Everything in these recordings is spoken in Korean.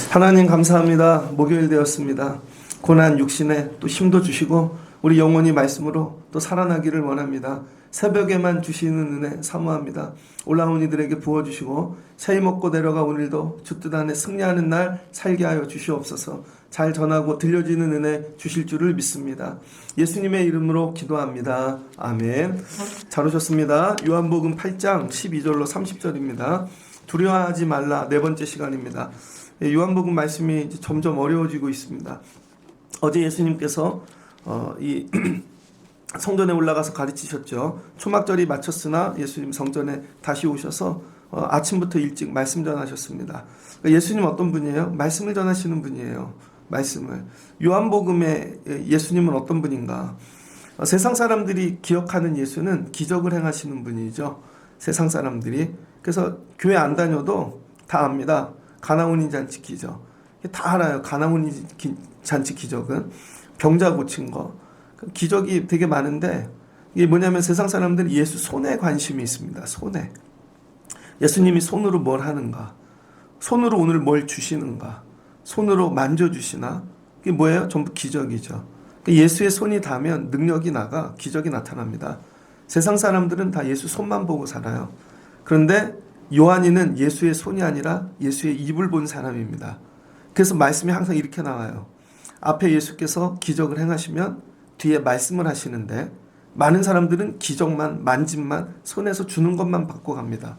하나님 감사합니다. 목요일 되었습니다. 고난 육신에 또 힘도 주시고 우리 영혼이 말씀으로 또 살아나기를 원합니다. 새벽에만 주시는 은혜 사모합니다. 올라온 이들에게 부어주시고 새히 먹고 내려가 오늘도 주 뜻 안에 승리하는 날 살게 하여 주시옵소서. 잘 전하고 들려지는 은혜 주실 줄을 믿습니다. 예수님의 이름으로 기도합니다. 아멘. 잘 오셨습니다. 요한복음 8장 12절로 30절입니다. 두려워하지 말라 네 번째 시간입니다. 요한복음 말씀이 이제 점점 어려워지고 있습니다. 어제 예수님께서 이 성전에 올라가서 가르치셨죠. 초막절이 마쳤으나 예수님 성전에 다시 오셔서 아침부터 일찍 말씀 전하셨습니다. 예수님 어떤 분이에요? 말씀을 전하시는 분이에요. 말씀을. 요한복음의 예수님은 어떤 분인가? 세상 사람들이 기억하는 예수는 기적을 행하시는 분이죠. 세상 사람들이. 그래서 교회 안 다녀도 다 압니다. 가나온인 잔치 기적. 다 알아요. 가나온인 잔치 기적은. 병자 고친 거. 기적이 되게 많은데 이게 뭐냐면 세상 사람들은 예수 손에 관심이 있습니다. 손에. 예수님이 손으로 뭘 하는가. 손으로 오늘 뭘 주시는가. 손으로 만져주시나. 이게 뭐예요? 전부 기적이죠. 예수의 손이 닿으면 능력이 나가 기적이 나타납니다. 세상 사람들은 다 예수 손만 보고 살아요. 그런데 요한이는 예수의 손이 아니라 예수의 입을 본 사람입니다. 그래서 말씀이 항상 이렇게 나와요. 앞에 예수께서 기적을 행하시면 뒤에 말씀을 하시는데 많은 사람들은 기적만 만짐만 손에서 주는 것만 받고 갑니다.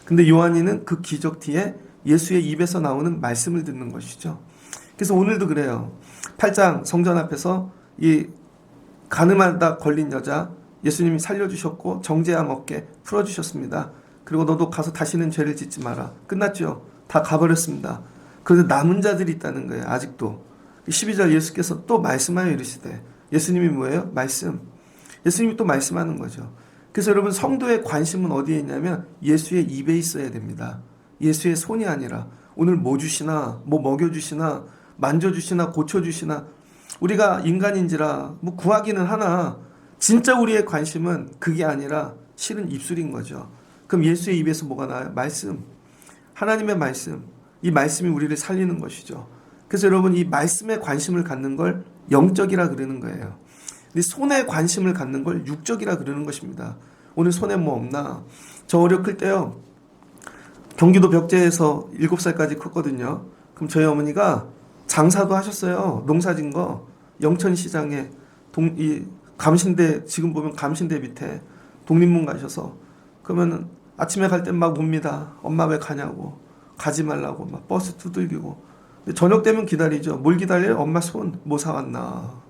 근데 요한이는 그 기적 뒤에 예수의 입에서 나오는 말씀을 듣는 것이죠. 그래서 오늘도 그래요. 8장 성전 앞에서 이 가늠하다 걸린 여자 예수님이 살려주셨고 정죄함 없게 풀어주셨습니다. 그리고 너도 가서 다시는 죄를 짓지 마라. 끝났죠. 다 가버렸습니다. 그런데 남은 자들이 있다는 거예요. 아직도. 12절 예수께서 또 말씀하여 이르시되 예수님이 뭐예요? 말씀. 예수님이 또 말씀하는 거죠. 그래서 여러분 성도의 관심은 어디에 있냐면 예수의 입에 있어야 됩니다. 예수의 손이 아니라 오늘 뭐 주시나 뭐 먹여주시나 만져주시나 고쳐주시나 우리가 인간인지라 뭐 구하기는 하나 진짜 우리의 관심은 그게 아니라 실은 입술인 거죠. 그럼 예수의 입에서 뭐가 나와요? 말씀. 하나님의 말씀. 이 말씀이 우리를 살리는 것이죠. 그래서 여러분 이 말씀에 관심을 갖는 걸 영적이라 그러는 거예요. 근데 손에 관심을 갖는 걸 육적이라 그러는 것입니다. 오늘 손에 뭐 없나? 저 어려 클 때요. 경기도 벽제에서 7살까지 컸거든요. 그럼 저희 어머니가 장사도 하셨어요. 농사진 거. 영천시장에 이 감신대 지금 보면 감신대 밑에 독립문 가셔서 그러면 아침에 갈 땐 막 옵니다. 엄마 왜 가냐고. 가지 말라고 막 버스 두들기고. 저녁 되면 기다리죠. 뭘 기다려요? 엄마 손 뭐 사왔나.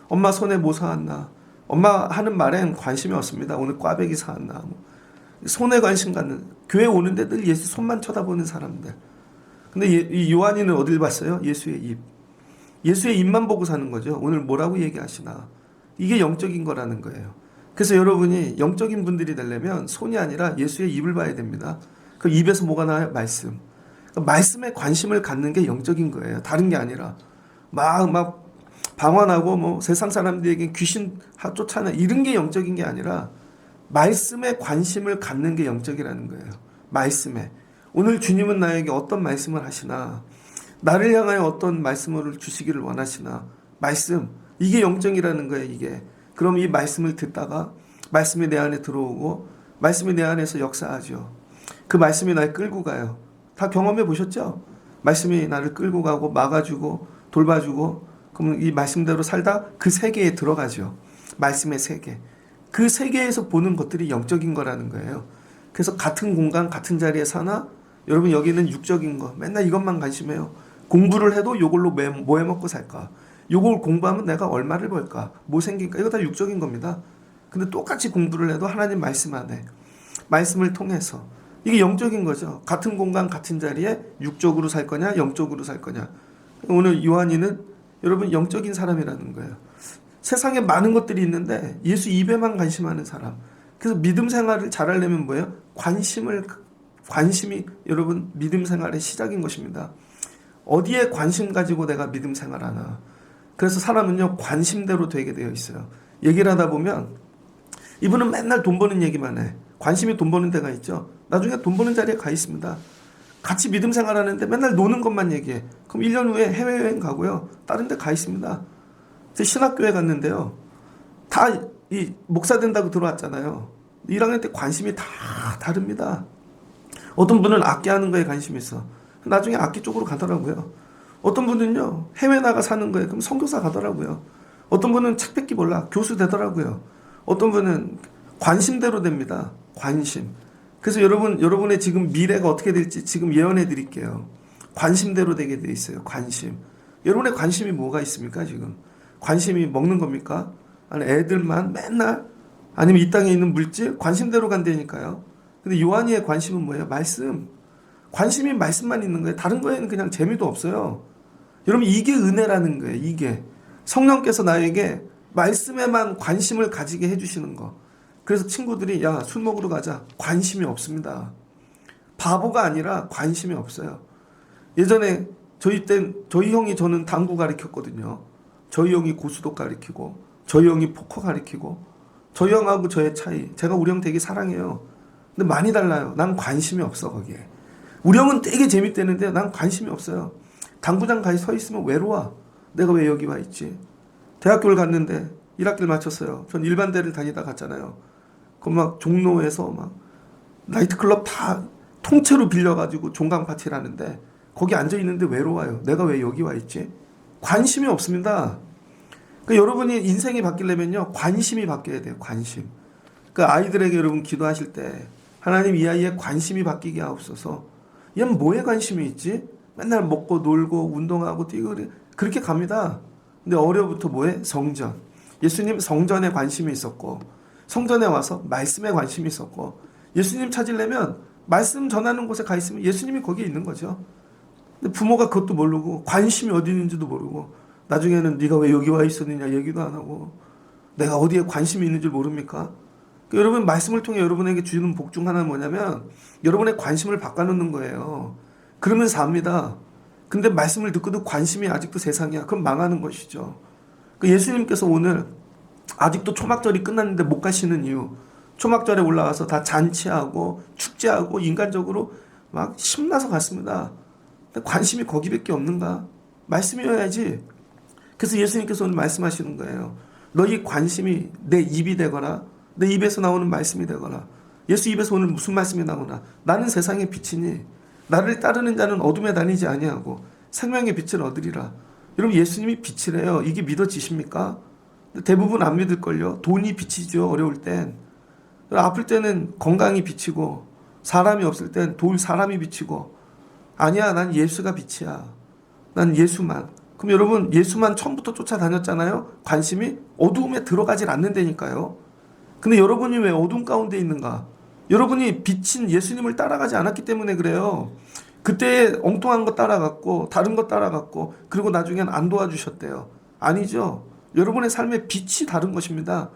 엄마 손에 뭐 사왔나. 엄마 하는 말엔 관심이 없습니다. 오늘 꽈배기 사왔나. 손에 관심 갖는. 교회 오는데 늘 예수 손만 쳐다보는 사람들. 근데 이 요한이는 어딜 봤어요? 예수의 입. 예수의 입만 보고 사는 거죠. 오늘 뭐라고 얘기하시나. 이게 영적인 거라는 거예요. 그래서 여러분이 영적인 분들이 되려면 손이 아니라 예수의 입을 봐야 됩니다. 그 입에서 뭐가 나와요? 말씀. 그러니까 말씀에 관심을 갖는 게 영적인 거예요. 다른 게 아니라 막 방언하고 뭐 세상 사람들에게 귀신 쫓아내 이런 게 영적인 게 아니라 말씀에 관심을 갖는 게 영적이라는 거예요. 말씀에. 오늘 주님은 나에게 어떤 말씀을 하시나 나를 향하여 어떤 말씀을 주시기를 원하시나 말씀. 이게 영적이라는 거예요. 이게. 그럼 이 말씀을 듣다가 말씀이 내 안에 들어오고 말씀이 내 안에서 역사하죠. 그 말씀이 날 끌고 가요. 다 경험해 보셨죠? 말씀이 나를 끌고 가고 막아주고 돌봐주고 그러면 이 말씀대로 살다 그 세계에 들어가죠. 말씀의 세계. 그 세계에서 보는 것들이 영적인 거라는 거예요. 그래서 같은 공간 같은 자리에 사나 여러분 여기는 육적인 거 맨날 이것만 관심해요. 공부를 해도 이걸로 뭐 해먹고 살까? 요걸 공부하면 내가 얼마를 벌까? 뭐 생길까? 이거 다 육적인 겁니다. 근데 똑같이 공부를 해도 하나님 말씀 안에 말씀을 통해서 이게 영적인 거죠. 같은 공간 같은 자리에 육적으로 살 거냐 영적으로 살 거냐. 오늘 요한이는 여러분 영적인 사람이라는 거예요. 세상에 많은 것들이 있는데 예수 입에만 관심하는 사람. 그래서 믿음 생활을 잘하려면 뭐예요? 관심이 여러분 믿음 생활의 시작인 것입니다. 어디에 관심 가지고 내가 믿음 생활하나. 그래서 사람은요 관심대로 되게 되어 있어요. 얘기를 하다 보면 이분은 맨날 돈 버는 얘기만 해. 관심이 돈 버는 데가 있죠. 나중에 돈 버는 자리에 가 있습니다. 같이 믿음 생활하는데 맨날 노는 것만 얘기해. 그럼 1년 후에 해외여행 가고요. 다른 데 가 있습니다. 신학교에 갔는데요. 다 이 목사 된다고 들어왔잖아요. 1학년 때 관심이 다 다릅니다. 어떤 분은 악기 하는 거에 관심이 있어. 나중에 악기 쪽으로 가더라고요. 어떤 분은요 해외 나가 사는 거에 그럼 선교사 가더라고요. 어떤 분은 책 뺏기 몰라 교수 되더라고요. 어떤 분은 관심대로 됩니다. 관심. 그래서 여러분의 지금 미래가 어떻게 될지 지금 예언해 드릴게요. 관심대로 되게 돼 있어요. 관심. 여러분의 관심이 뭐가 있습니까 지금? 관심이 먹는 겁니까? 아니 애들만 맨날? 아니면 이 땅에 있는 물질? 관심대로 간다니까요. 근데 요한이의 관심은 뭐예요? 말씀. 관심이 말씀만 있는 거예요. 다른 거에는 그냥 재미도 없어요. 여러분 이게 은혜라는 거예요. 이게 성령께서 나에게 말씀에만 관심을 가지게 해주시는 거. 그래서 친구들이 야 술 먹으러 가자. 관심이 없습니다. 바보가 아니라 관심이 없어요. 예전에 저희 형이 저는 당구 가르쳤거든요. 저희 형이 고수도 가르치고 저희 형이 포커 가르치고 저희 형하고 저의 차이. 제가 우리 형 되게 사랑해요. 근데 많이 달라요. 난 관심이 없어 거기에. 우리 형은 되게 재밌대는데 난 관심이 없어요. 당구장 가서 서 있으면 외로워. 내가 왜 여기 와 있지? 대학교를 갔는데 1학기를 마쳤어요. 전 일반대를 다니다 갔잖아요. 그럼 막 종로에서 막 나이트클럽 다 통째로 빌려가지고 종강 파티를 하는데 거기 앉아 있는데 외로워요. 내가 왜 여기 와 있지? 관심이 없습니다. 그러니까 여러분이 인생이 바뀌려면요 관심이 바뀌어야 돼요. 관심. 그 아이들에게 여러분 기도하실 때 하나님 이 아이의 관심이 바뀌게 하옵소서. 얘는 뭐에 관심이 있지? 맨날 먹고 놀고 운동하고 뛰고 그렇게 갑니다. 근데 어려부터 뭐에? 성전. 예수님 성전에 관심이 있었고 성전에 와서 말씀에 관심이 있었고 예수님 찾으려면 말씀 전하는 곳에 가 있으면 예수님이 거기에 있는 거죠. 근데 부모가 그것도 모르고 관심이 어디 있는지도 모르고 나중에는 네가 왜 여기 와 있었느냐 얘기도 안 하고 내가 어디에 관심이 있는지 모릅니까? 그러니까 여러분 말씀을 통해 여러분에게 주는 복 중 하나는 뭐냐면 여러분의 관심을 바꿔놓는 거예요. 그러면 삽니다. 근데 말씀을 듣고도 관심이 아직도 세상이야. 그럼 망하는 것이죠. 그러니까 예수님께서 오늘 아직도 초막절이 끝났는데 못 가시는 이유. 초막절에 올라와서 다 잔치하고 축제하고 인간적으로 막 신나서 갔습니다. 근데 관심이 거기밖에 없는가? 말씀이어야지. 그래서 예수님께서 오늘 말씀하시는 거예요. 너희 관심이 내 입이 되거나 내 입에서 나오는 말씀이 되거나 예수 입에서 오늘 무슨 말씀이 나오나 나는 세상의 빛이니 나를 따르는 자는 어둠에 다니지 아니하고 생명의 빛을 얻으리라. 여러분 예수님이 빛이래요. 이게 믿어지십니까? 대부분 안 믿을걸요. 돈이 빛이죠. 어려울 땐. 아플 때는 건강이 빛이고 사람이 없을 땐 사람이 빛이고 아니야 난 예수가 빛이야. 난 예수만. 그럼 여러분 예수만 처음부터 쫓아다녔잖아요. 관심이 어두움에 들어가질 않는다니까요. 근데 여러분이 왜 어두움 가운데 있는가? 여러분이 빛인 예수님을 따라가지 않았기 때문에 그래요. 그때 엉뚱한 거 따라갔고 다른 거 따라갔고 그리고 나중엔 안 도와주셨대요. 아니죠. 여러분의 삶의 빛이 다른 것입니다.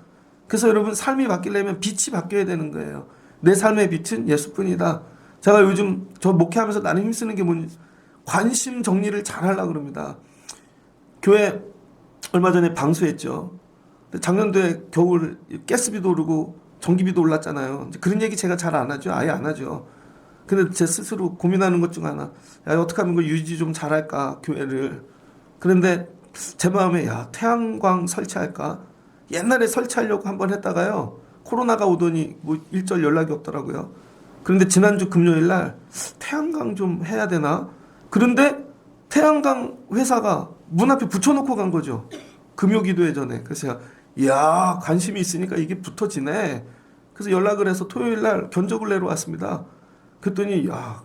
그래서 여러분 삶이 바뀌려면 빛이 바뀌어야 되는 거예요. 내 삶의 빛은 예수뿐이다. 제가 요즘 저 목회하면서 나는 힘쓰는 게 뭔지 관심 정리를 잘 하려고 그럽니다. 교회 얼마 전에 방수했죠. 작년도에 겨울 가스비도 오르고 전기비도 올랐잖아요. 그런 얘기 제가 잘 안 하죠. 아예 안 하죠. 근데 제 스스로 고민하는 것 중 하나. 야, 어떻게 하면 그 유지 좀 잘할까 교회를. 그런데 제 마음에 야 태양광 설치할까. 옛날에 설치하려고 한번 했다가요. 코로나가 오더니 뭐 일절 연락이 없더라고요. 그런데 지난주 금요일 날 태양광 좀 해야 되나. 그런데 태양광 회사가 문 앞에 붙여놓고 간 거죠. 금요기도회 전에. 그래서 제가 이야 관심이 있으니까 이게 붙어지네. 그래서 연락을 해서 토요일 날 견적을 내러 왔습니다. 그랬더니 야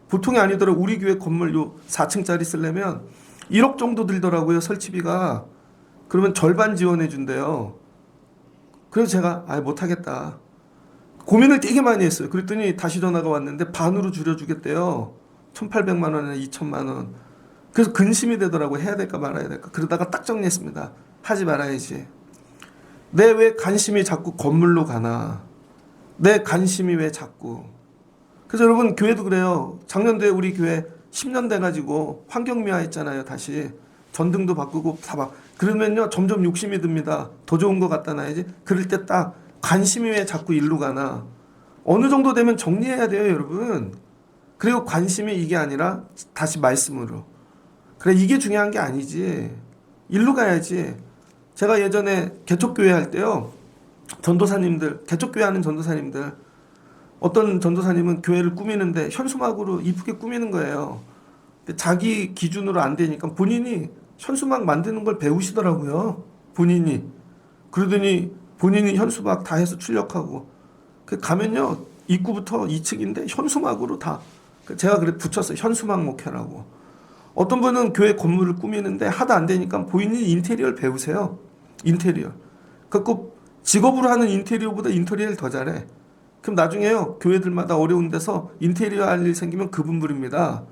보통이 아니더라고. 우리 교회 건물 요 4층짜리 쓰려면 1억 정도 들더라고요. 설치비가. 그러면 절반 지원해 준대요. 그래서 제가 못하겠다. 고민을 되게 많이 했어요. 그랬더니 다시 전화가 왔는데 반으로 줄여주겠대요. 1,800만 원에 2,000만 원. 그래서 근심이 되더라고요. 해야 될까 말아야 될까. 그러다가 딱 정리했습니다. 하지 말아야지. 내 왜 관심이 자꾸 건물로 가나. 내 관심이 왜 자꾸. 그래서 여러분 교회도 그래요. 작년도에 우리 교회 10년 돼가지고 환경미화 했잖아요. 다시 전등도 바꾸고 다 막 그러면요 점점 욕심이 듭니다. 더 좋은 거 갖다 놔야지. 그럴 때 딱 관심이 왜 자꾸 일로 가나. 어느 정도 되면 정리해야 돼요, 여러분. 그리고 관심이 이게 아니라 다시 말씀으로. 그래, 이게 중요한 게 아니지. 일로 가야지. 제가 예전에 개척교회 할 때요, 전도사님들, 개척교회 하는 전도사님들, 어떤 전도사님은 교회를 꾸미는데 현수막으로 이쁘게 꾸미는 거예요. 근데 자기 기준으로 안 되니까 본인이 현수막 만드는 걸 배우시더라고요. 본인이. 그러더니 본인이 현수막 다 해서 출력하고. 가면요, 입구부터 2층인데 현수막으로 다. 제가 그래 붙였어요. 현수막 목회라고. 어떤 분은 교회 건물을 꾸미는데 하다 안 되니까 본인이 인테리어를 배우세요. 인테리어. 꼭 직업으로 하는 인테리어보다 인테리어를 더 잘해. 그럼 나중에요, 교회들마다 어려운 데서 인테리어 할 일 생기면 그분 부릅니다.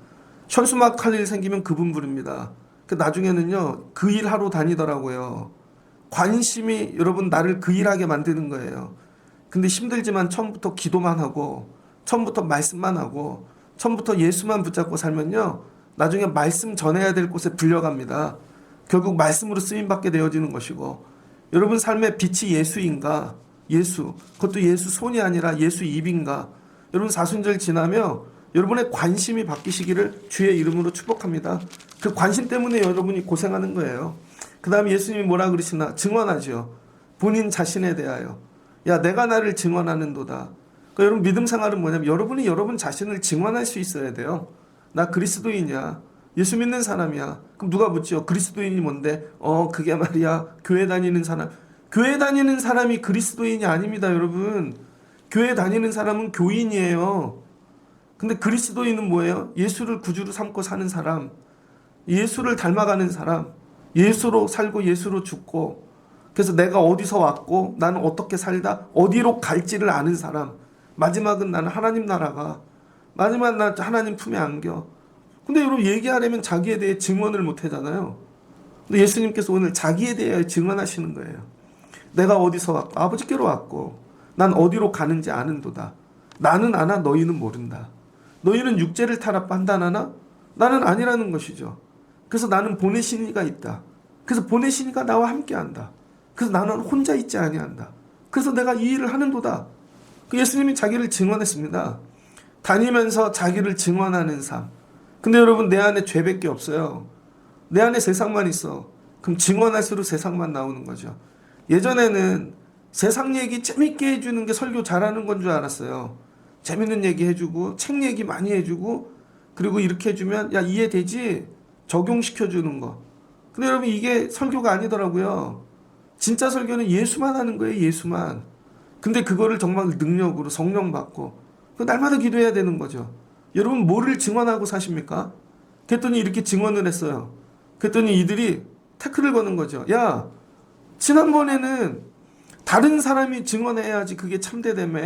현수막 할 일 생기면 그분 부릅니다. 나중에는요, 그 일 하러 다니더라고요. 관심이 여러분 나를 그 일하게 만드는 거예요. 근데 힘들지만 처음부터 기도만 하고, 처음부터 말씀만 하고, 처음부터 예수만 붙잡고 살면요, 나중에 말씀 전해야 될 곳에 불려갑니다. 결국 말씀으로 쓰임받게 되어지는 것이고, 여러분 삶의 빛이 예수인가? 예수. 그것도 예수 손이 아니라 예수 입인가? 여러분 사순절 지나며 여러분의 관심이 바뀌시기를 주의 이름으로 축복합니다. 그 관심 때문에 여러분이 고생하는 거예요. 그 다음에 예수님이 뭐라 그러시나? 증언하죠. 본인 자신에 대하여. 야, 내가 나를 증언하는도다. 그러니까 여러분 믿음 생활은 뭐냐면 여러분이 여러분 자신을 증언할 수 있어야 돼요. 나 그리스도인이야. 예수 믿는 사람이야. 그럼 누가 묻죠? 그리스도인이 뭔데? 그게 말이야. 교회 다니는 사람. 교회 다니는 사람이 그리스도인이 아닙니다, 여러분. 교회 다니는 사람은 교인이에요. 근데 그리스도인은 뭐예요? 예수를 구주로 삼고 사는 사람. 예수를 닮아가는 사람. 예수로 살고 예수로 죽고. 그래서 내가 어디서 왔고 나는 어떻게 살다 어디로 갈지를 아는 사람. 마지막은 나는 하나님 나라가. 마지막 나 하나님 품에 안겨. 근데 여러분 얘기하려면 자기에 대해 증언을 못 하잖아요. 근데 예수님께서 오늘 자기에 대해 증언하시는 거예요. 내가 어디서 왔고 아버지께로 왔고 난 어디로 가는지 아는도다. 나는 아나 너희는 모른다. 너희는 육체를 타라 판단하나? 나는 아니라는 것이죠. 그래서 나는 보내신 이가 있다. 그래서 보내신 이가 나와 함께한다. 그래서 나는 혼자 있지 아니한다. 그래서 내가 이 일을 하는도다. 예수님이 자기를 증언했습니다. 다니면서 자기를 증언하는 삶. 근데 여러분 내 안에 죄밖에 없어요. 내 안에 세상만 있어. 그럼 증언할수록 세상만 나오는 거죠. 예전에는 세상 얘기 재밌게 해주는 게 설교 잘하는 건 줄 알았어요. 재밌는 얘기 해주고 책 얘기 많이 해주고 그리고 이렇게 해주면 야 이해되지? 적용시켜주는 거. 근데 여러분 이게 설교가 아니더라고요. 진짜 설교는 예수만 하는 거예요. 예수만. 근데 그거를 정말 능력으로 성령 받고 날마다 기도해야 되는 거죠. 여러분 뭐를 증언하고 사십니까? 그랬더니 이렇게 증언을 했어요. 그랬더니 이들이 태클을 거는 거죠. 야, 지난번에는 다른 사람이 증언해야지 그게 참되다며.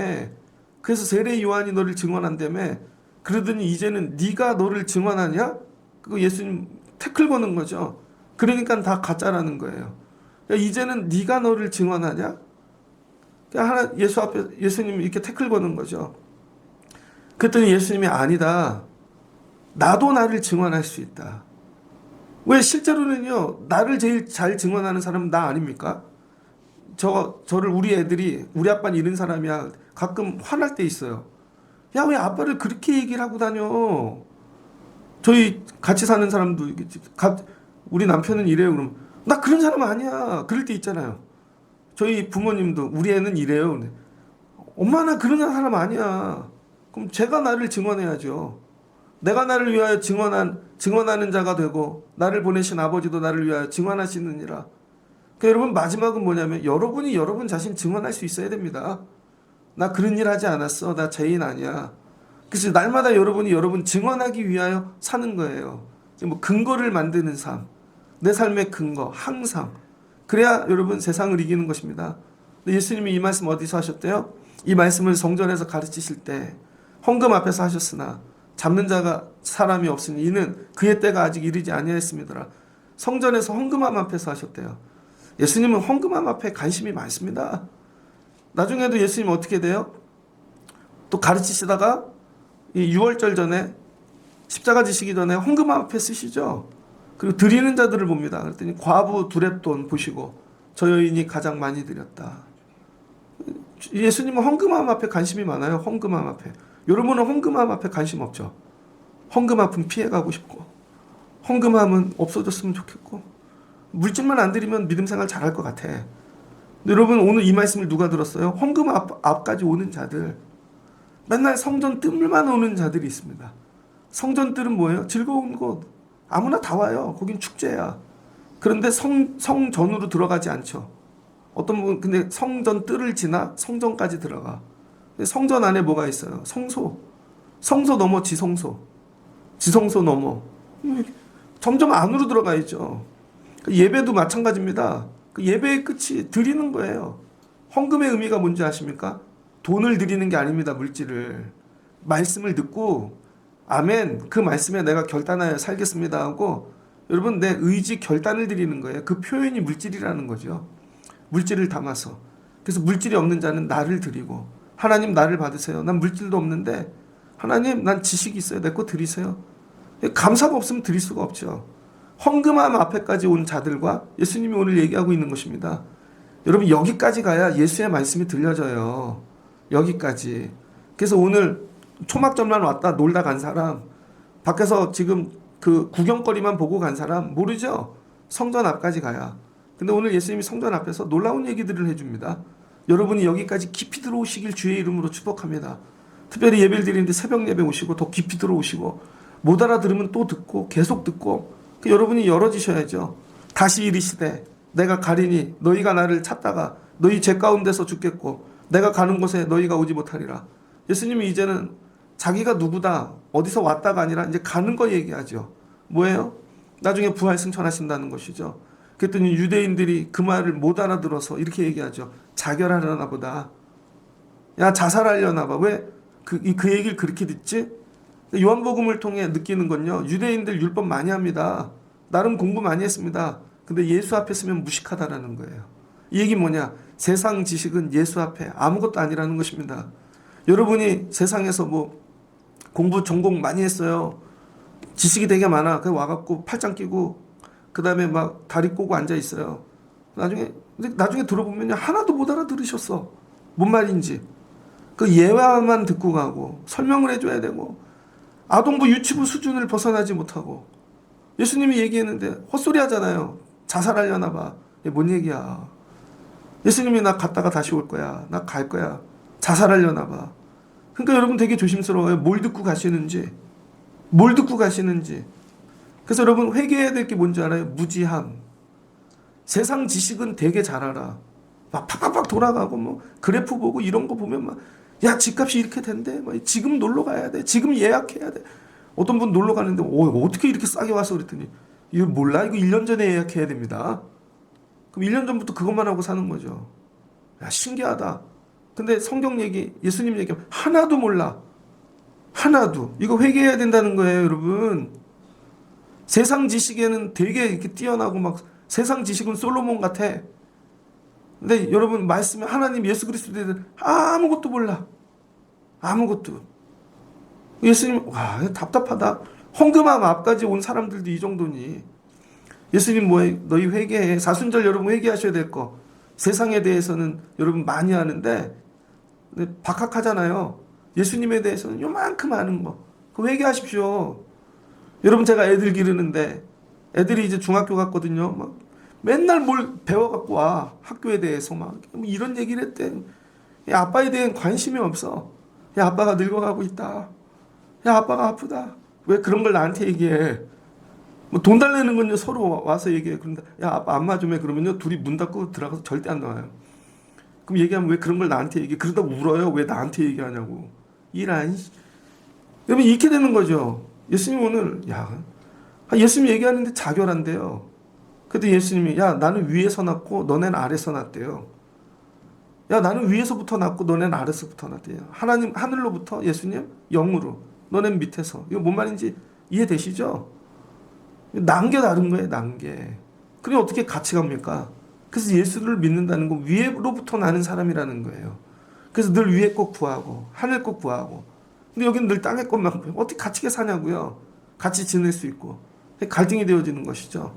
그래서 세례 요한이 너를 증언한다며. 그러더니 이제는 네가 너를 증언하냐? 그거 예수님 태클 거는 거죠. 그러니까 다 가짜라는 거예요. 야, 이제는 네가 너를 증언하냐? 예수 앞에 예수님이 이렇게 태클 거는 거죠. 그랬더니 예수님이 아니다. 나도 나를 증언할 수 있다. 왜 실제로는요. 나를 제일 잘 증언하는 사람은 나 아닙니까? 저를 우리 애들이 우리 아빠는 이런 사람이야. 가끔 화날 때 있어요. 야, 왜 아빠를 그렇게 얘기를 하고 다녀? 저희 같이 사는 사람도 우리 남편은 이래요. 그럼 나 그런 사람 아니야. 그럴 때 있잖아요. 저희 부모님도 우리 애는 이래요. 엄마 나 그런 사람 아니야. 그럼 제가 나를 증언해야죠. 내가 나를 위하여 증언하는 자가 되고 나를 보내신 아버지도 나를 위하여 증언하시느니라. 그러니까 여러분 마지막은 뭐냐면 여러분이 여러분 자신 증언할 수 있어야 됩니다. 나 그런 일 하지 않았어. 나 죄인 아니야. 그래서 날마다 여러분이 여러분 증언하기 위하여 사는 거예요. 뭐 근거를 만드는 삶. 내 삶의 근거 항상. 그래야 여러분 세상을 이기는 것입니다. 예수님이 이 말씀 어디서 하셨대요? 이 말씀을 성전에서 가르치실 때 헌금 앞에서 하셨으나 잡는 자가 사람이 없으니 이는 그의 때가 아직 이르지 아니하였습니다. 성전에서 헌금함 앞에서 하셨대요. 예수님은 헌금함 앞에 관심이 많습니다. 나중에도 예수님 어떻게 돼요? 또 가르치시다가 이 6월절 전에 십자가 지시기 전에 헌금함 앞에 쓰시죠. 그리고 드리는 자들을 봅니다. 그랬더니 과부 두렙돈 보시고 저 여인이 가장 많이 드렸다. 예수님은 헌금함 앞에 관심이 많아요. 헌금함 앞에. 여러분은 헌금함 앞에 관심 없죠. 헌금함은 피해가고 싶고 헌금함은 없어졌으면 좋겠고 물질만 안 드리면 믿음 생활 잘할 것 같아. 근데 여러분 오늘 이 말씀을 누가 들었어요? 헌금 앞까지 오는 자들, 맨날 성전 뜰만 오는 자들이 있습니다. 성전 뜰은 뭐예요? 즐거운 곳. 아무나 다 와요. 거긴 축제야. 그런데 성전으로 들어가지 않죠. 어떤 분 근데 성전 뜰을 지나 성전까지 들어가. 근데 성전 안에 뭐가 있어요? 성소 넘어 지성소 넘어 점점 안으로 들어가야죠. 예배도 마찬가지입니다. 그 예배의 끝이 드리는 거예요. 헌금의 의미가 뭔지 아십니까? 돈을 드리는 게 아닙니다. 물질을. 말씀을 듣고 아멘 그 말씀에 내가 결단하여 살겠습니다 하고 여러분 내 의지 결단을 드리는 거예요. 그 표현이 물질이라는 거죠. 물질을 담아서. 그래서 물질이 없는 자는 나를 드리고 하나님 나를 받으세요. 난 물질도 없는데 하나님 난 지식이 있어요. 내 거 드리세요. 감사가 없으면 드릴 수가 없죠. 헌금함 앞에까지 온 자들과 예수님이 오늘 얘기하고 있는 것입니다. 여러분 여기까지 가야 예수의 말씀이 들려져요. 여기까지. 그래서 오늘 초막점만 왔다 놀다 간 사람, 밖에서 지금 그 구경거리만 보고 간 사람 모르죠? 성전 앞까지 가야. 근데 오늘 예수님이 성전 앞에서 놀라운 얘기들을 해줍니다. 여러분이 여기까지 깊이 들어오시길 주의 이름으로 축복합니다. 특별히 예배를 드리는데 새벽 예배 오시고 더 깊이 들어오시고 못 알아들으면 또 듣고 계속 듣고 여러분이 열어지셔야죠. 다시 이르시되 내가 가리니 너희가 나를 찾다가 너희 죄 가운데서 죽겠고 내가 가는 곳에 너희가 오지 못하리라. 예수님이 이제는 자기가 누구다 어디서 왔다가 아니라 이제 가는 거 얘기하죠. 뭐예요? 나중에 부활 승천하신다는 것이죠. 그랬더니 유대인들이 그 말을 못 알아들어서 이렇게 얘기하죠. 자결하려나 보다. 야 자살하려나 봐. 왜 그 얘기를 그렇게 듣지? 요한복음을 통해 느끼는 건요. 유대인들 율법 많이 합니다. 나름 공부 많이 했습니다. 근데 예수 앞에 서면 무식하다라는 거예요. 이 얘기 뭐냐? 세상 지식은 예수 앞에 아무것도 아니라는 것입니다. 여러분이 세상에서 뭐 공부 전공 많이 했어요. 지식이 되게 많아. 그래 와갖고 팔짱 끼고 그 다음에 막 다리 꼬고 앉아 있어요. 나중에 들어보면 하나도 못 알아들으셨어. 뭔 말인지. 그 예화만 듣고 가고 설명을 해줘야 되고 아동부 유치부 수준을 벗어나지 못하고 예수님이 얘기했는데 헛소리 하잖아요. 자살하려나 봐. 이게 뭔 얘기야. 예수님이 나 갔다가 다시 올 거야. 나 갈 거야. 자살하려나 봐. 그러니까 여러분 되게 조심스러워요. 뭘 듣고 가시는지. 그래서 여러분 회개해야 될 게 뭔지 알아요? 무지함. 세상 지식은 되게 잘 알아. 막 팍팍팍 돌아가고 뭐 그래프 보고 이런 거 보면 막 야 집값이 이렇게 된대. 막 지금 놀러 가야 돼. 지금 예약해야 돼. 어떤 분 놀러 가는데 어떻게 이렇게 싸게 와서 그랬더니 이거 몰라? 이거 1년 전에 예약해야 됩니다. 그럼 1년 전부터 그것만 하고 사는 거죠. 야 신기하다. 근데 성경 얘기 예수님 얘기하면 하나도 몰라. 하나도. 이거 회개해야 된다는 거예요 여러분. 세상 지식에는 되게 이렇게 뛰어나고 막 세상 지식은 솔로몬 같아. 근데 여러분 말씀에 하나님 예수 그리스도에 대해서 아무것도 몰라. 아무것도. 예수님 와 답답하다. 헌금함 앞까지 온 사람들도 이 정도니. 예수님 뭐해? 너희 회개해. 사순절 여러분 회개하셔야 될 거. 세상에 대해서는 여러분 많이 하는데 박학하잖아요. 예수님에 대해서는 요만큼 아는 거. 그거 회개하십시오. 여러분 제가 애들 기르는데 애들이 이제 중학교 갔거든요. 막 맨날 뭘 배워갖고 와. 학교에 대해서 막 이런 얘기를 했대. 야, 아빠에 대한 관심이 없어. 야 아빠가 늙어가고 있다. 야 아빠가 아프다. 왜 그런 걸 나한테 얘기해. 뭐 돈 달라는 건요 서로 와서 얘기해. 그런데 야 아빠 안마 좀 해. 그러면요 둘이 문 닫고 들어가서 절대 안 나와요. 그럼 얘기하면 왜 그런 걸 나한테 얘기해. 그러다 울어요. 왜 나한테 얘기하냐고. 이란. 여러분 이렇게 되는 거죠. 예수님 오늘 예수님 얘기하는데 자결한대요. 그때 예수님이 야 나는 위에서 났고 너넨 아래서 났대요. 야 나는 위에서부터 났고 너넨 아래서부터 났대요. 하나님 하늘로부터 예수님 영으로 너넨 밑에서. 이거 뭔 말인지 이해되시죠? 난게 다른 거예요. 난게. 그럼 어떻게 같이 갑니까? 그래서 예수를 믿는다는 건 위로부터 나는 사람이라는 거예요. 그래서 늘 위에 꼭 구하고 하늘 꼭 구하고. 근데 여기는 늘 땅의 것만 구해요. 어떻게 같이 사냐고요. 같이 지낼 수 있고. 갈등이 되어지는 것이죠.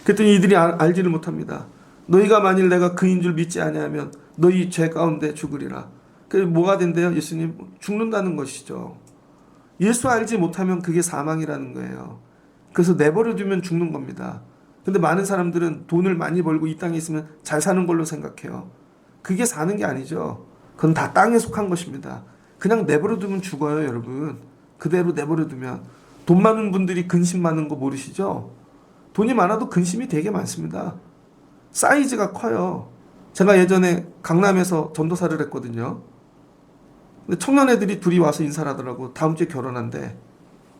그랬더니 이들이 알지를 못합니다. 너희가 만일 내가 그인 줄 믿지 아니하면 너희 죄 가운데 죽으리라. 그게 뭐가 된대요? 예수님 죽는다는 것이죠. 예수 알지 못하면 그게 사망이라는 거예요. 그래서 내버려 두면 죽는 겁니다. 근데 많은 사람들은 돈을 많이 벌고 이 땅에 있으면 잘 사는 걸로 생각해요. 그게 사는 게 아니죠. 그건 다 땅에 속한 것입니다. 그냥 내버려 두면 죽어요, 여러분. 그대로 내버려 두면. 돈 많은 분들이 근심 많은 거 모르시죠? 돈이 많아도 근심이 되게 많습니다. 사이즈가 커요. 제가 예전에 강남에서 전도사를 했거든요. 근데 청년 애들이 둘이 와서 인사를 하더라고. 다음 주에 결혼한대.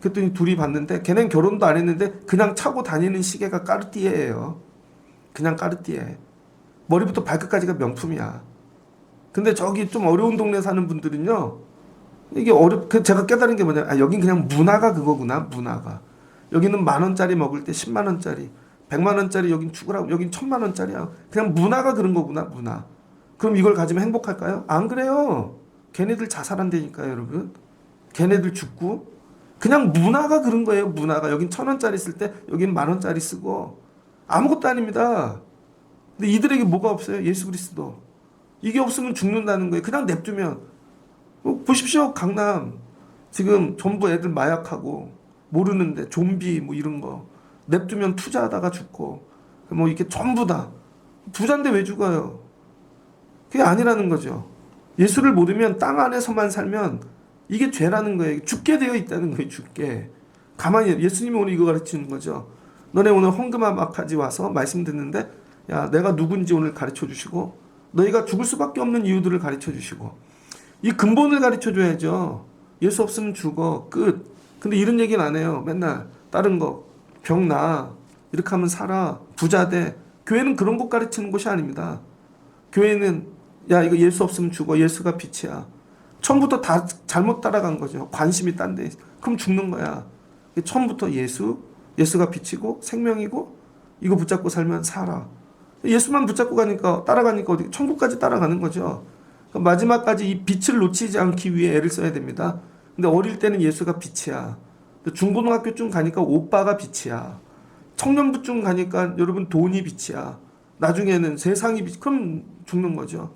그랬더니 둘이 봤는데 걔는 결혼도 안 했는데 그냥 차고 다니는 시계가 까르띠에예요. 그냥 까르띠에. 머리부터 발끝까지가 명품이야. 근데 저기 좀 어려운 동네 사는 분들은요. 이게 제가 깨달은 게 뭐냐. 여긴 그냥 문화가 그거구나. 문화가. 여기는 10,000원짜리 먹을 때 100,000원짜리. 100만원짜리 여긴 죽으라고. 여긴 1,000,000원짜리야. 그냥 문화가 그런 거구나. 문화. 그럼 이걸 가지면 행복할까요? 안 그래요. 걔네들 자살한다니까요, 여러분. 걔네들 죽고. 그냥 문화가 그런 거예요. 문화가. 여긴 1,000원짜리 쓸 때 여긴 10,000원짜리 쓰고. 아무것도 아닙니다. 근데 이들에게 뭐가 없어요? 예수 그리스도. 이게 없으면 죽는다는 거예요. 그냥 냅두면. 보십시오. 강남. 지금 전부 애들 마약하고 모르는데 좀비 뭐 이런 거. 냅두면 투자하다가 죽고. 뭐 이게 전부 다. 부자인데 왜 죽어요? 그게 아니라는 거죠. 예수를 모르면 땅 안에서만 살면 이게 죄라는 거예요. 죽게 되어 있다는 거예요. 죽게. 가만히 예수님이 오늘 이거 가르치는 거죠. 너네 오늘 헝금아마까지 와서 말씀 듣는데 야 내가 누군지 오늘 가르쳐 주시고 너희가 죽을 수밖에 없는 이유들을 가르쳐 주시고 이 근본을 가르쳐 줘야죠. 예수 없으면 죽어. 끝. 근데 이런 얘기는 안 해요. 맨날 다른 거 병 나. 이렇게 하면 살아. 부자 돼. 교회는 그런 것 가르치는 곳이 아닙니다. 교회는 야 이거 예수 없으면 죽어. 예수가 빛이야. 처음부터 다 잘못 따라간 거죠. 관심이 딴 데. 그럼 죽는 거야. 처음부터 예수가 빛이고 생명이고 이거 붙잡고 살면 살아. 예수만 붙잡고 가니까 따라가니까 어디 천국까지 따라가는 거죠. 그러니까 마지막까지 이 빛을 놓치지 않기 위해 애를 써야 됩니다. 근데 어릴 때는 예수가 빛이야. 중고등학교쯤 가니까 오빠가 빛이야. 청년부쯤 가니까 여러분 돈이 빛이야. 나중에는 세상이 빛. 그럼 죽는 거죠.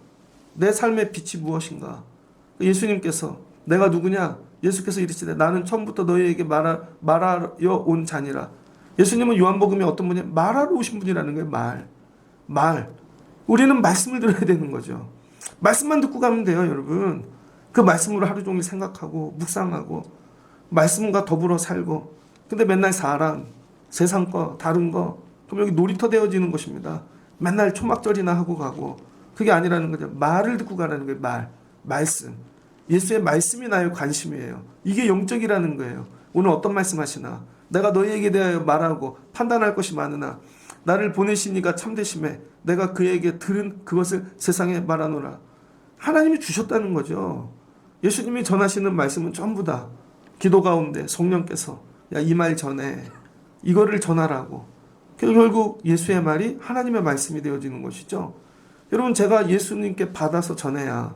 내 삶의 빛이 무엇인가? 예수님께서 내가 누구냐? 예수께서 이르시되 나는 처음부터 너희에게 말하여 온 자니라. 예수님은 요한복음에 어떤 분이 말하러 오신 분이라는 거예요. 말. 우리는 말씀을 들어야 되는 거죠. 말씀만 듣고 가면 돼요, 여러분. 그 말씀으로 하루 종일 생각하고 묵상하고 말씀과 더불어 살고. 근데 맨날 사람, 세상 거, 다른 거. 그럼 여기 놀이터 되어지는 것입니다. 맨날 초막절이나 하고 가고. 그게 아니라는 거죠. 말을 듣고 가라는 거예요. 말씀. 예수의 말씀이 나의 관심이에요. 이게 영적이라는 거예요. 오늘 어떤 말씀 하시나? 내가 너희에게 대하여 말하고 판단할 것이 많으나 나를 보내신 이가 참되심에 내가 그에게 들은 그것을 세상에 말하노라. 하나님이 주셨다는 거죠. 예수님이 전하시는 말씀은 전부 다 기도 가운데 성령께서 야, 이 말 전해. 이거를 전하라고. 결국 예수의 말이 하나님의 말씀이 되어지는 것이죠. 여러분 제가 예수님께 받아서 전해야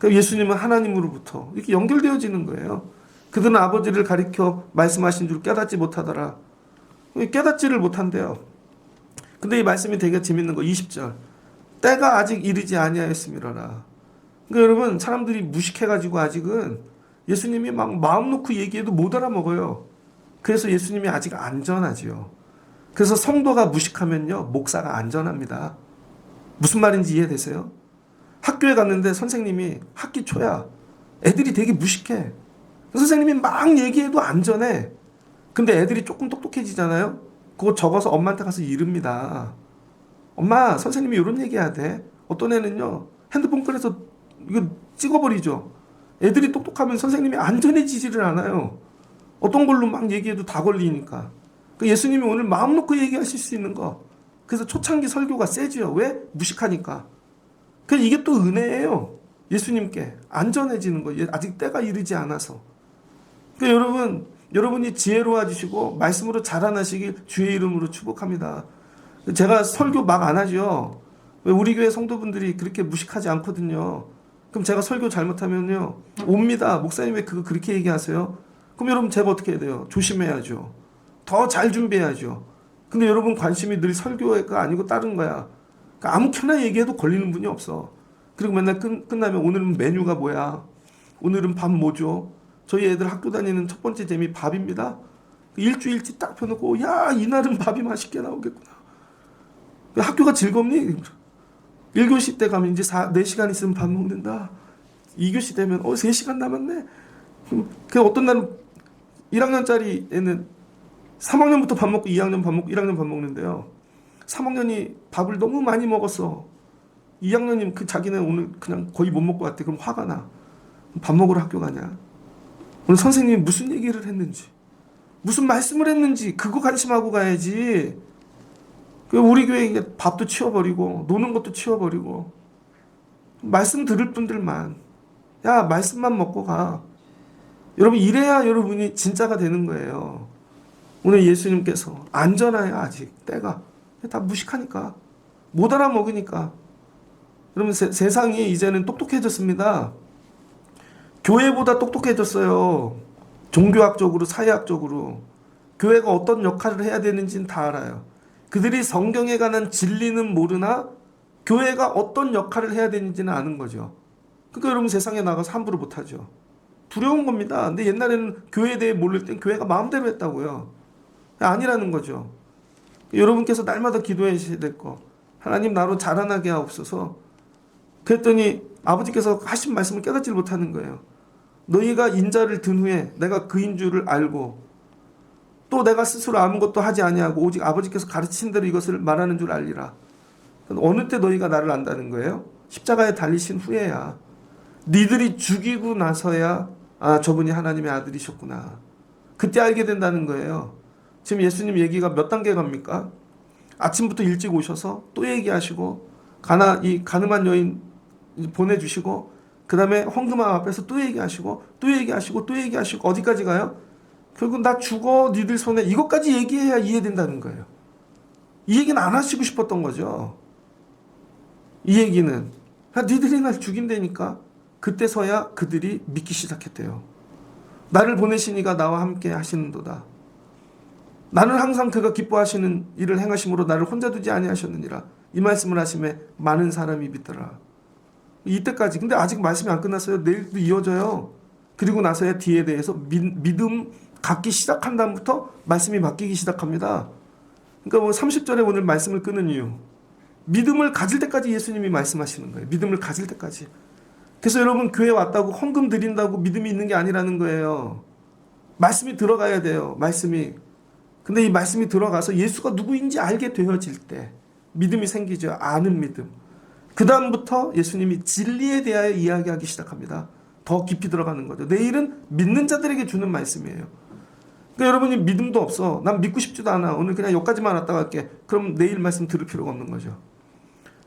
예수님은 하나님으로부터 이렇게 연결되어지는 거예요. 그들은 아버지를 가리켜 말씀하신 줄 깨닫지 못하더라. 깨닫지를 못한대요. 근데 이 말씀이 되게 재밌는 거 20절. 때가 아직 이르지 아니하였음이로라. 그러니까 여러분 사람들이 무식해가지고 아직은 예수님이 막 마음 놓고 얘기해도 못 알아먹어요. 그래서 예수님이 아직 안전하지요. 그래서 성도가 무식하면요 목사가 안전합니다. 무슨 말인지 이해되세요? 학교에 갔는데 선생님이 학기 초야. 애들이 되게 무식해. 선생님이 막 얘기해도 안전해. 근데 애들이 조금 똑똑해지잖아요. 그거 적어서 엄마한테 가서 이릅니다. 엄마, 선생님이 이런 얘기해야 돼. 어떤 애는요 핸드폰 꺼내서 이거 찍어버리죠. 애들이 똑똑하면 선생님이 안전해지지를 않아요. 어떤 걸로 막 얘기해도 다 걸리니까. 예수님이 오늘 마음 놓고 얘기하실 수 있는 거. 그래서 초창기 설교가 세지요. 왜? 무식하니까. 이게 또 은혜예요. 예수님께 안전해지는 거. 아직 때가 이르지 않아서. 여러분이 지혜로워지시고 말씀으로 자라나시길 주의 이름으로 축복합니다. 제가 설교 막 안 하죠. 우리 교회 성도분들이 그렇게 무식하지 않거든요. 그럼 제가 설교 잘못하면요 옵니다. 목사님 왜 그거 그렇게 얘기하세요? 그럼 여러분 제가 어떻게 해야 돼요? 조심해야죠. 더 잘 준비해야죠. 근데 여러분 관심이 늘 설교가 아니고 다른 거야. 그러니까 아무렇게나 얘기해도 걸리는 분이 없어. 그리고 맨날 끝나면 오늘은 메뉴가 뭐야? 오늘은 밥 뭐죠? 저희 애들 학교 다니는 첫 번째 재미 밥입니다. 일주일치 딱 펴놓고 야 이날은 밥이 맛있게 나오겠구나. 학교가 즐겁니? 1교시 때 가면 이제 4시간 있으면 밥 먹는다. 2교시 되면 3시간 남았네. 그 어떤 날은 1학년짜리 애는 3학년부터 밥 먹고 2학년 밥 먹고 1학년 밥 먹는데요. 3학년이 밥을 너무 많이 먹었어. 2학년이 자기는 오늘 그냥 거의 못 먹고 왔대. 그럼 화가 나. 밥 먹으러 학교 가냐? 오늘 선생님이 무슨 얘기를 했는지, 무슨 말씀을 했는지 그거 관심하고 가야지. 우리 교회 이제 밥도 치워버리고 노는 것도 치워버리고 말씀 들을 분들만 야 말씀만 먹고 가. 여러분 이래야 여러분이 진짜가 되는 거예요. 오늘 예수님께서 안전해요. 아직 때가 다 무식하니까 못 알아먹으니까. 여러분 세상이 이제는 똑똑해졌습니다. 교회보다 똑똑해졌어요. 종교학적으로 사회학적으로 교회가 어떤 역할을 해야 되는지는 다 알아요. 그들이 성경에 관한 진리는 모르나 교회가 어떤 역할을 해야 되는지는 아는 거죠. 그러니까 여러분 세상에 나가서 함부로 못하죠. 두려운 겁니다. 근데 옛날에는 교회에 대해 모를 땐 교회가 마음대로 했다고요. 아니라는 거죠. 여러분께서 날마다 기도하셔야 될 거. 하나님 나로 자라나게 하옵소서. 그랬더니 아버지께서 하신 말씀을 깨닫지 못하는 거예요. 너희가 인자를 든 후에 내가 그인 줄을 알고 또 내가 스스로 아무것도 하지 아니하고 오직 아버지께서 가르친 대로 이것을 말하는 줄 알리라. 어느 때 너희가 나를 안다는 거예요? 십자가에 달리신 후에야. 니들이 죽이고 나서야 저분이 하나님의 아들이셨구나. 그때 알게 된다는 거예요. 지금 예수님 얘기가 몇 단계 갑니까? 아침부터 일찍 오셔서 또 얘기하시고 이 가늠한 여인 보내주시고 그 다음에 헌금함 앞에서 또 얘기하시고 또 얘기하시고 또 얘기하시고 어디까지 가요? 결국 나 죽어 니들 손에 이것까지 얘기해야 이해된다는 거예요. 이 얘기는 안 하시고 싶었던 거죠. 이 얘기는 니들이 날 죽인다니까. 그때서야 그들이 믿기 시작했대요. 나를 보내시니가 나와 함께 하시는도다. 나는 항상 그가 기뻐하시는 일을 행하심으로 나를 혼자 두지 아니하셨느니라. 이 말씀을 하심에 많은 사람이 믿더라. 이때까지. 근데 아직 말씀이 안 끝났어요. 내일도 이어져요. 그리고 나서야 뒤에 대해서 믿음 갖기 시작한 다음부터 말씀이 바뀌기 시작합니다. 그러니까 30절에 오늘 말씀을 끄는 이유. 믿음을 가질 때까지 예수님이 말씀하시는 거예요. 믿음을 가질 때까지. 그래서 여러분 교회 왔다고 헌금 드린다고 믿음이 있는 게 아니라는 거예요. 말씀이 들어가야 돼요. 말씀이. 근데 이 말씀이 들어가서 예수가 누구인지 알게 되어질 때 믿음이 생기죠. 아는 믿음. 그 다음부터 예수님이 진리에 대하여 이야기하기 시작합니다. 더 깊이 들어가는 거죠. 내일은 믿는 자들에게 주는 말씀이에요. 그러니까 여러분이 믿음도 없어. 난 믿고 싶지도 않아. 오늘 그냥 여기까지만 왔다 갈게. 그럼 내일 말씀 들을 필요가 없는 거죠.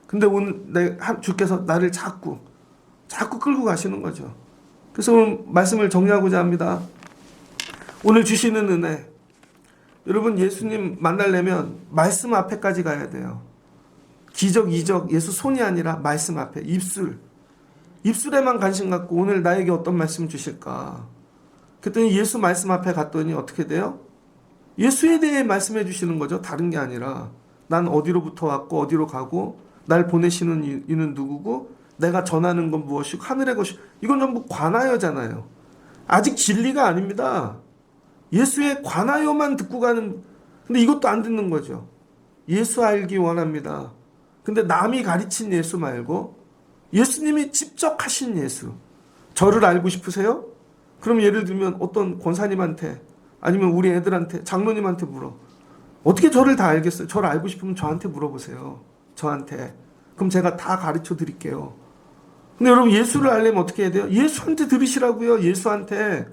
근데 오늘 주께서 나를 자꾸 끌고 가시는 거죠. 그래서 오늘 말씀을 정리하고자 합니다. 오늘 주시는 은혜. 여러분 예수님 만나려면 말씀 앞에까지 가야 돼요. 기적, 이적, 예수 손이 아니라 말씀 앞에 입술에만 관심 갖고 오늘 나에게 어떤 말씀 주실까? 그랬더니 예수 말씀 앞에 갔더니 어떻게 돼요? 예수에 대해 말씀해 주시는 거죠. 다른 게 아니라 난 어디로부터 왔고 어디로 가고 날 보내시는 이는 누구고 내가 전하는 건 무엇이고 하늘의 것이 이건 전부 관하여잖아요. 아직 진리가 아닙니다. 예수의 관하여만 듣고 가는. 근데 이것도 안 듣는 거죠. 예수 알기 원합니다. 근데 남이 가르친 예수 말고 예수님이 직접 하신 예수. 저를 알고 싶으세요? 그럼 예를 들면 어떤 권사님한테 아니면 우리 애들한테 장로님한테 물어. 어떻게 저를 다 알겠어요? 저를 알고 싶으면 저한테 물어보세요. 저한테. 그럼 제가 다 가르쳐 드릴게요. 근데 여러분 예수를 알려면 어떻게 해야 돼요? 예수한테 들으시라고요. 예수한테.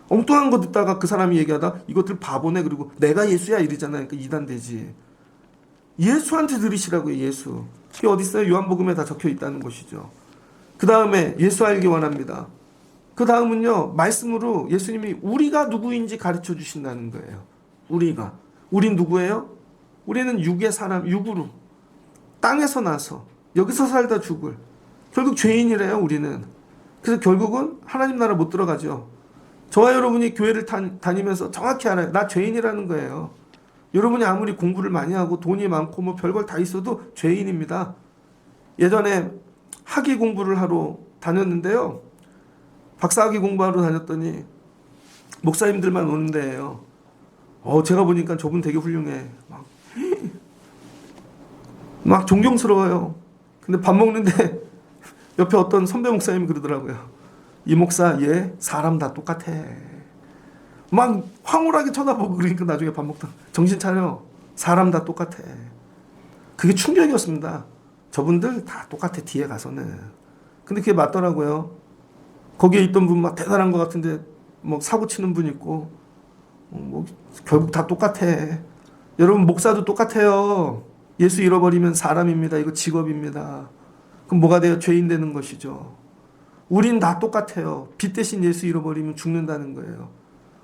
엉뚱한 거 듣다가 그 사람이 얘기하다 이것들 바보네 그리고 내가 예수야 이러잖아요. 그러니까 이단되지. 예수한테 들으시라고요. 예수. 그게 어디 있어요? 요한복음에 다 적혀 있다는 것이죠. 그 다음에 예수 알기 원합니다. 그 다음은요. 말씀으로 예수님이 우리가 누구인지 가르쳐 주신다는 거예요. 우리가. 우린 누구예요? 우리는 육의 사람, 육으로. 땅에서 나서 여기서 살다 죽을. 결국 죄인이래요. 우리는. 그래서 결국은 하나님 나라 못 들어가죠. 저와 여러분이 교회를 다니면서 정확히 알아요. 나 죄인이라는 거예요. 여러분이 아무리 공부를 많이 하고 돈이 많고 뭐 별걸 다 있어도 죄인입니다. 예전에 학위 공부를 하러 다녔는데요. 박사학위 공부하러 다녔더니 목사님들만 오는 데예요. 제가 보니까 저분 되게 훌륭해. 막 존경스러워요. 근데 밥 먹는데 옆에 어떤 선배 목사님이 그러더라고요. 이 목사 얘 사람 다 똑같아. 막 황홀하게 쳐다보고 그러니까 나중에 밥 먹다 정신 차려. 사람 다 똑같아. 그게 충격이었습니다. 저분들 다 똑같아 뒤에 가서는. 근데 그게 맞더라고요. 거기에 있던 분 막 대단한 것 같은데 뭐 사고 치는 분 있고 뭐 결국 다 똑같아. 여러분 목사도 똑같아요. 예수 잃어버리면 사람입니다. 이거 직업입니다. 그럼 뭐가 돼요? 죄인 되는 것이죠. 우린 다 똑같아요. 빛 대신 예수 잃어버리면 죽는다는 거예요.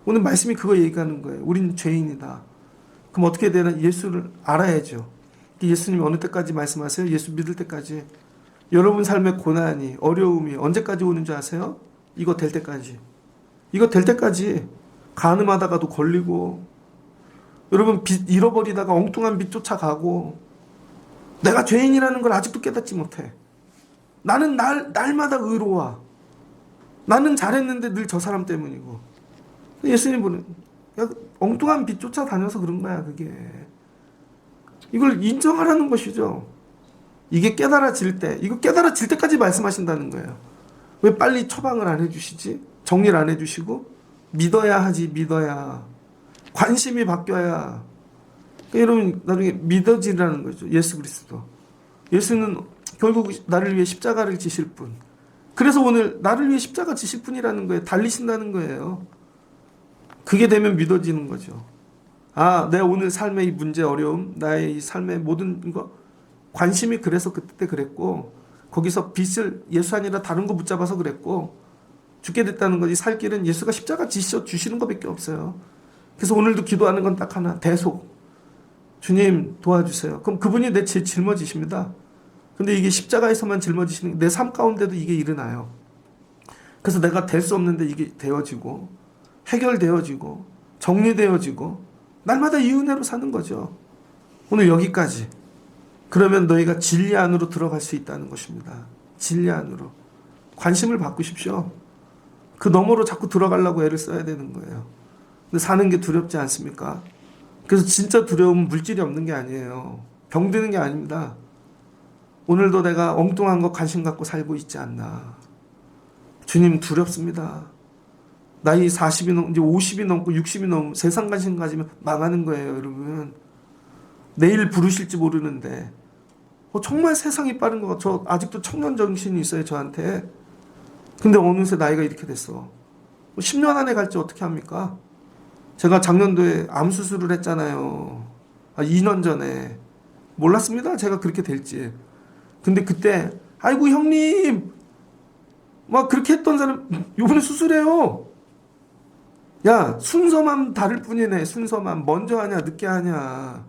오늘 말씀이 그거 얘기하는 거예요. 우린 죄인이다. 그럼 어떻게 되나? 예수를 알아야죠. 예수님이 어느 때까지 말씀하세요? 예수 믿을 때까지. 여러분 삶의 고난이 어려움이 언제까지 오는 줄 아세요? 이거 될 때까지. 이거 될 때까지 간음하다가도 걸리고 여러분 빚 잃어버리다가 엉뚱한 빚 쫓아가고 내가 죄인이라는 걸 아직도 깨닫지 못해. 나는 날마다 의로워. 나는 잘했는데 늘 저 사람 때문이고. 예수님 보는 엉뚱한 빚 쫓아다녀서 그런 거야 그게. 이걸 인정하라는 것이죠. 이게 깨달아질 때, 이거 깨달아질 때까지 말씀하신다는 거예요. 왜 빨리 처방을 안 해주시지? 정리를 안 해주시고 믿어야 하지. 믿어야 관심이 바뀌어야. 그러니까 여러분 나중에 믿어지라는 거죠. 예수 그리스도. 예수는 결국 나를 위해 십자가를 지실 분. 그래서 오늘 나를 위해 십자가 지실 분이라는 거예요. 달리신다는 거예요. 그게 되면 믿어지는 거죠. 내 오늘 삶의 이 문제 어려움, 나의 이 삶의 모든 거 관심이 그래서 그때 그랬고 거기서 빚을 예수 아니라 다른 거 붙잡아서 그랬고 죽게 됐다는 거지. 살 길은 예수가 십자가 지셔 주시는 것밖에 없어요. 그래서 오늘도 기도하는 건 딱 하나. 대속. 주님 도와주세요. 그럼 그분이 내 짊어지십니다. 근데 이게 십자가에서만 짊어지시는 내 삶 가운데도 이게 일어나요. 그래서 내가 될 수 없는데 이게 되어지고 해결되어지고 정리되어지고 날마다 이 은혜로 사는 거죠. 오늘 여기까지. 그러면 너희가 진리 안으로 들어갈 수 있다는 것입니다. 진리 안으로. 관심을 바꾸십시오. 그 너머로 자꾸 들어가려고 애를 써야 되는 거예요. 근데 사는 게 두렵지 않습니까? 그래서 진짜 두려움은 물질이 없는 게 아니에요. 병드는 게 아닙니다. 오늘도 내가 엉뚱한 거 관심 갖고 살고 있지 않나. 주님 두렵습니다. 나이 40이 넘고 이제 50이 넘고 60이 넘고 세상 관심 가지면 망하는 거예요, 여러분. 내일 부르실지 모르는데 정말 세상이 빠른 것 같아. 저 아직도 청년 정신이 있어요, 저한테. 근데 어느새 나이가 이렇게 됐어. 10년 안에 갈지 어떻게 합니까? 제가 작년도에 암 수술을 했잖아요. 2년 전에. 몰랐습니다, 제가 그렇게 될지. 근데 그때 아이고 형님 막 그렇게 했던 사람 요번에 수술해요. 야, 순서만 다를 뿐이네. 순서만 먼저 하냐 늦게 하냐.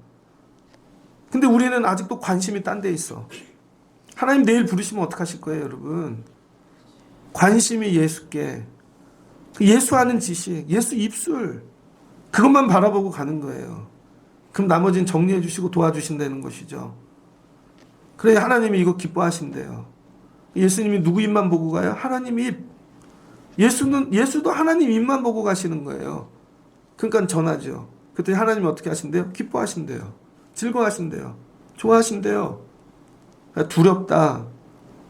근데 우리는 아직도 관심이 딴 데 있어. 하나님 내일 부르시면 어떡하실 거예요, 여러분? 관심이 예수께. 예수 하는 지식, 예수 입술, 그것만 바라보고 가는 거예요. 그럼 나머지는 정리해 주시고 도와주신다는 것이죠. 그래, 하나님이 이거 기뻐하신대요. 예수님이 누구 입만 보고 가요? 하나님 입. 예수도 하나님 입만 보고 가시는 거예요. 그러니까 전하죠. 그때 하나님이 어떻게 하신대요? 기뻐하신대요. 즐거워하신대요. 좋아하신대요. 두렵다.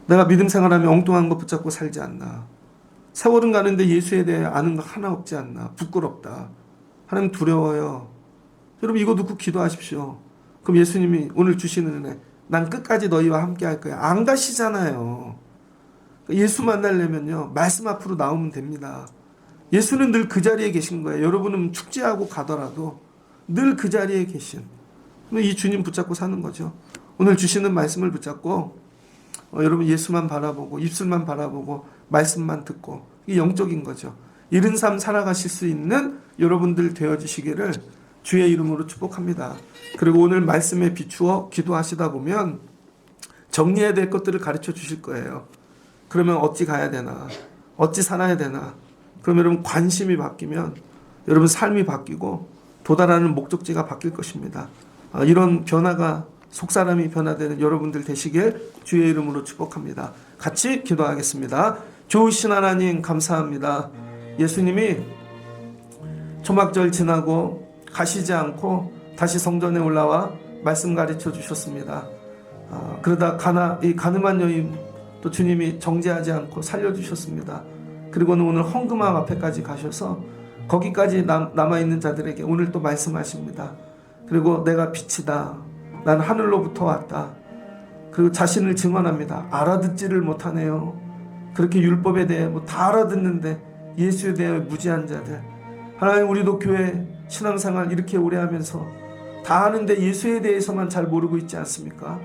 내가 믿음 생활하면 엉뚱한 거 붙잡고 살지 않나. 세월은 가는데 예수에 대해 아는 거 하나 없지 않나. 부끄럽다. 하나님 두려워요. 여러분 이거 듣고 기도하십시오. 그럼 예수님이 오늘 주시는 은혜, 난 끝까지 너희와 함께 할 거야. 안 가시잖아요. 예수 만나려면요, 말씀 앞으로 나오면 됩니다. 예수는 늘 그 자리에 계신 거예요. 여러분은 축제하고 가더라도 늘 그 자리에 계신 이 주님 붙잡고 사는 거죠. 오늘 주시는 말씀을 붙잡고 여러분 예수만 바라보고 입술만 바라보고 말씀만 듣고, 이게 영적인 거죠. 이른 삶 살아가실 수 있는 여러분들 되어지시기를 주의 이름으로 축복합니다. 그리고 오늘 말씀에 비추어 기도하시다 보면 정리해야 될 것들을 가르쳐 주실 거예요. 그러면 어찌 가야 되나, 어찌 살아야 되나, 그럼 여러분 관심이 바뀌면 여러분 삶이 바뀌고 도달하는 목적지가 바뀔 것입니다. 이런 변화가 속사람이 변화되는 여러분들 되시길 주의 이름으로 축복합니다. 같이 기도하겠습니다. 좋으신 하나님 감사합니다. 예수님이 초막절 지나고 가시지 않고 다시 성전에 올라와 말씀 가르쳐 주셨습니다. 그러다 이 가늠한 여인 또 주님이 정죄하지 않고 살려주셨습니다. 그리고는 오늘 헌금함 앞에까지 가셔서 거기까지 남아있는 자들에게 오늘 또 말씀하십니다. 그리고 내가 빛이다. 난 하늘로부터 왔다. 그리고 자신을 증언합니다. 알아듣지를 못하네요. 그렇게 율법에 대해 뭐 다 알아듣는데 예수에 대해 무지한 자들. 하나님, 우리도 교회 신앙생활 이렇게 오래 하면서 다 아는데 예수에 대해서만 잘 모르고 있지 않습니까?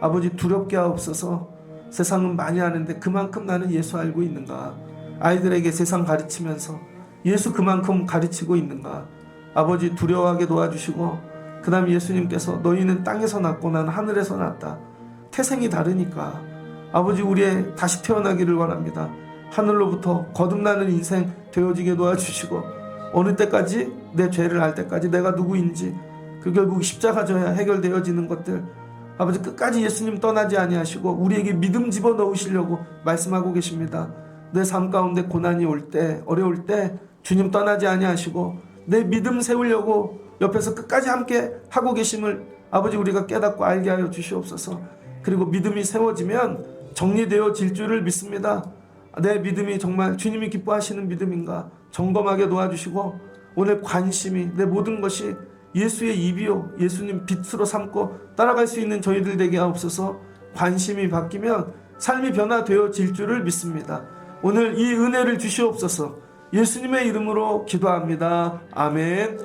아버지, 두렵게 하옵소서. 세상은 많이 아는데 그만큼 나는 예수 알고 있는가? 아이들에게 세상 가르치면서 예수 그만큼 가르치고 있는가? 아버지, 두려워하게 도와주시고, 그 다음 예수님께서 너희는 땅에서 났고 나는 하늘에서 났다. 태생이 다르니까 아버지, 우리의 다시 태어나기를 원합니다. 하늘로부터 거듭나는 인생 되어지게 도와주시고, 어느 때까지? 내 죄를 알 때까지 내가 누구인지, 그 결국 십자가 져야 해결되어지는 것들, 아버지 끝까지 예수님 떠나지 아니하시고 우리에게 믿음 집어넣으시려고 말씀하고 계십니다. 내 삶 가운데 고난이 올 때, 어려울 때 주님 떠나지 아니하시고 내 믿음 세우려고 옆에서 끝까지 함께 하고 계심을 아버지 우리가 깨닫고 알게 하여 주시옵소서. 그리고 믿음이 세워지면 정리되어질 줄을 믿습니다. 내 믿음이 정말 주님이 기뻐하시는 믿음인가 점검하게 도와주시고, 오늘 관심이, 내 모든 것이 예수의 입이요 예수님 빛으로 삼고 따라갈 수 있는 저희들 되게 하옵소서. 관심이 바뀌면 삶이 변화되어질 줄을 믿습니다. 오늘 이 은혜를 주시옵소서. 예수님의 이름으로 기도합니다. 아멘.